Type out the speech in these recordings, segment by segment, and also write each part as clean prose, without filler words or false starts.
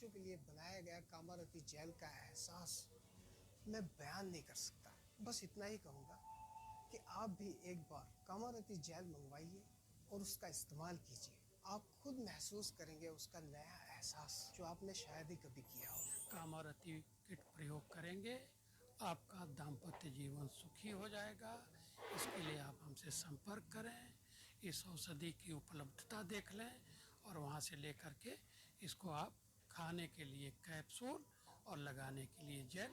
मनुष्यों के लिए बनाया गया कामारती जेल का एहसास मैं बयान नहीं कर सकता। बस इतना ही कहूँगा कि आप भी एक बार कामारती जेल मंगवाइए और उसका इस्तेमाल कीजिए। आप खुद महसूस करेंगे उसका नया एहसास जो आपने शायद ही कभी किया हो। कामारती किट प्रयोग करेंगे, आपका दाम्पत्य जीवन सुखी हो जाएगा। इसके लिए आप हमसे संपर्क करें, इस औषधि की उपलब्धता देख लें और वहाँ से लेकर के इसको आप खाने के लिए कैप्सूल और लगाने के लिए जेल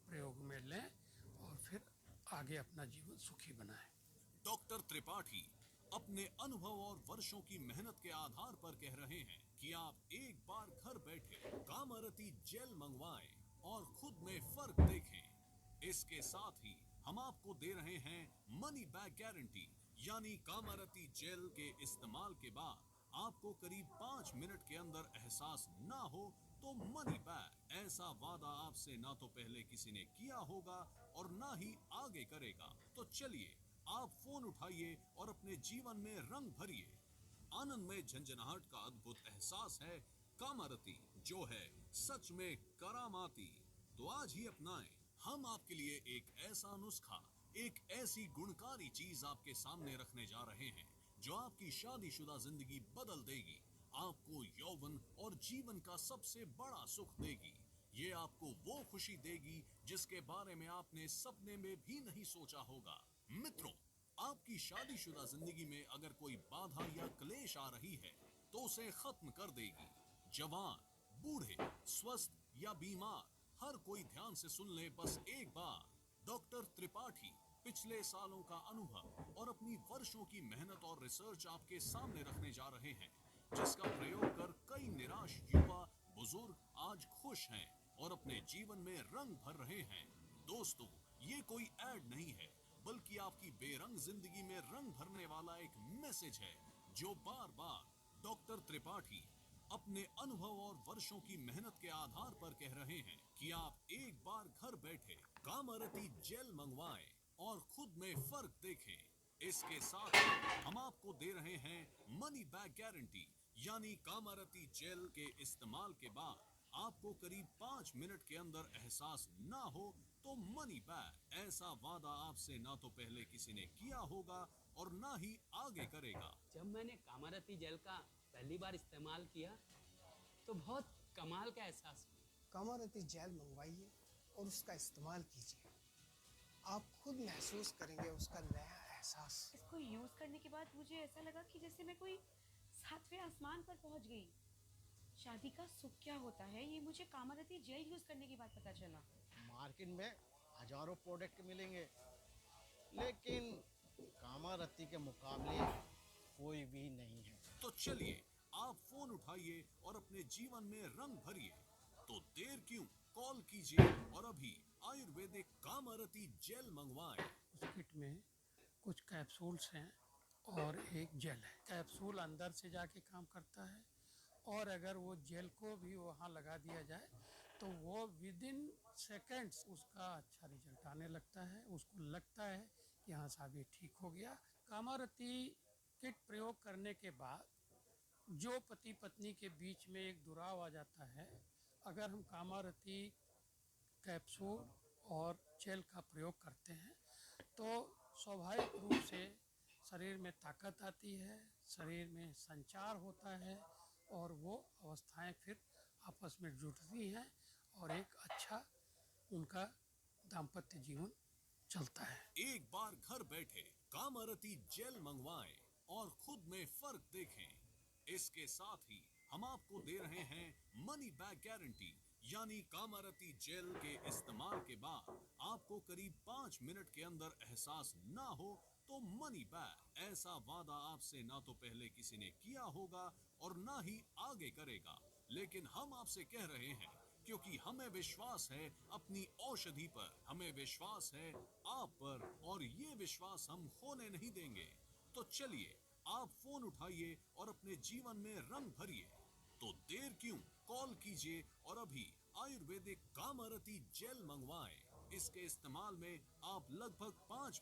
प्रयोग में लें और फिर आगे अपना जीवन सुखी बनाएं। डॉक्टर त्रिपाठी अपने अनुभव और वर्षों की मेहनत के आधार पर कह रहे हैं कि आप एक बार घर बैठे कामारती जेल मंगवाएं और खुद में फर्क देखें। इसके साथ ही हम आपको दे रहे हैं मनी बैक गारंटी, यानी कामारती जेल के इस्तेमाल के बाद आपको करीब 5 मिनट के अंदर एहसास ना हो तो मनी बैक। ऐसा वादा आपसे ना तो पहले किसी ने किया होगा और ना ही आगे करेगा। तो चलिए आप फोन उठाइए और अपने जीवन में रंग भरिए। आनंद में झंझनाहट का अद्भुत एहसास है कामारती, जो है सच में करामाती। तो आज ही अपनाएं। हम आपके लिए एक ऐसा नुस्खा, एक ऐसी गुणकारी चीज आपके सामने रखने जा रहे हैं जो आपकी शादीशुदा जिंदगी बदल देगी, आपको यौवन और जीवन का सबसे बड़ा सुख देगी। ये आपको वो खुशी देगी जिसके बारे में आपने सपने में भी नहीं सोचा होगा। मित्रों, आपकी शादीशुदा जिंदगी में अगर कोई बाधा या क्लेश आ रही है तो उसे खत्म कर देगी। जवान, बूढ़े, स्वस्थ या बीमार, हर कोई ध्यान से सुन ले बस एक बार। डॉक्टर त्रिपाठी पिछले सालों का अनुभव और अपनी वर्षों की मेहनत और रिसर्च आपके सामने रखने जा रहे हैं, जिसका प्रयोग कर कई निराश युवा बुजुर्ग आज खुश हैं और अपने जीवन में रंग भर रहे हैं। दोस्तों, ये कोई ऐड नहीं है, बल्कि आपकी बेरंग जिंदगी में रंग भरने वाला एक मैसेज है जो बार बार डॉक्टर त्रिपाठी अपने अनुभव और वर्षों की मेहनत के आधार पर कह रहे हैं कि आप एक बार घर बैठे कामारती जेल मंगवाएं और खुद में फर्क देखें। इसके साथ ही हम आपको दे रहे हैं मनी बैक गारंटी, यानी कामारती जेल के इस्तेमाल के बाद आपको करीब 5 मिनट के अंदर एहसास ना हो तो मनी बैक। ऐसा वादा आपसे ना तो पहले किसी ने किया होगा और ना ही आगे करेगा। जब मैंने कामारती जेल का पहली बार इस्तेमाल किया तो बहुत कमाल का एहसास हुआ। कामारती जेल मंगवाइए और उसका इस्तेमाल कीजिए। आप खुद महसूस करेंगे उसका नया एहसास। इसको यूज करने के बाद मुझे ऐसा लगा कि जैसे मैं कोई 7वें आसमान पर पहुंच गई। शादी का सुख क्या होता है ये मुझे कामारती जेल यूज करने के बाद पता चला। मार्केट में हजारों प्रोडक्ट मिलेंगे, लेकिन कामारती के मुकाबले कोई भी नहीं है। तो चलिए आप फोन उठाइए और अपने जीवन में रंग भरिए। तो देर क्यों, कॉल कीजिए और अभी आयुर्वेदिक कामारती जेल मंगवाएं। उस किट में कुछ कैप्सूल्स हैं और एक जेल है। कैप्सूल अंदर से जाके काम करता है और अगर वो जेल को भी वहाँ लगा दिया जाए तो वो विदिन सेकेंड्स उसका अच्छा रिजल्ट आने लगता है। उसको लगता है कि हाँ साहब ये ठीक हो गया। कामारती किट प्रयोग करने के बाद जो पति पत्नी के बीच में एक दुराव आ जाता है, अगर हम कामारती कैप्सूल और जेल का प्रयोग करते हैं तो स्वाभाविक रूप से शरीर में ताकत आती है, शरीर में संचार होता है और वो अवस्थाएं फिर आपस में जुड़ती हैं और एक अच्छा उनका दाम्पत्य जीवन चलता है। एक बार घर बैठे कामारती जेल मंगवाएं और खुद में फर्क देखें। इसके साथ ही हम आपको दे रहे हैं मनी बैक गारंटी, यानी कामारती जेल के इस्तेमाल के बाद आपको करीब 5 मिनट के अंदर एहसास ना हो तो मनी बैक। ऐसा वादा आपसे ना तो पहले किसी ने किया होगा और ना ही आगे करेगा, लेकिन हम आपसे कह रहे हैं क्योंकि हमें विश्वास है अपनी औषधि पर, हमें विश्वास है आप पर और ये विश्वास हम खोने नहीं देंगे। तो चलिए आप फोन उठाइए और अपने जीवन में रंग भरिए। तो देर क्यों, कॉल कीजिए और अभी आयुर्वेदिक कामारती जेल मंगवाएं। इसके इस्तेमाल में आप लगभग 5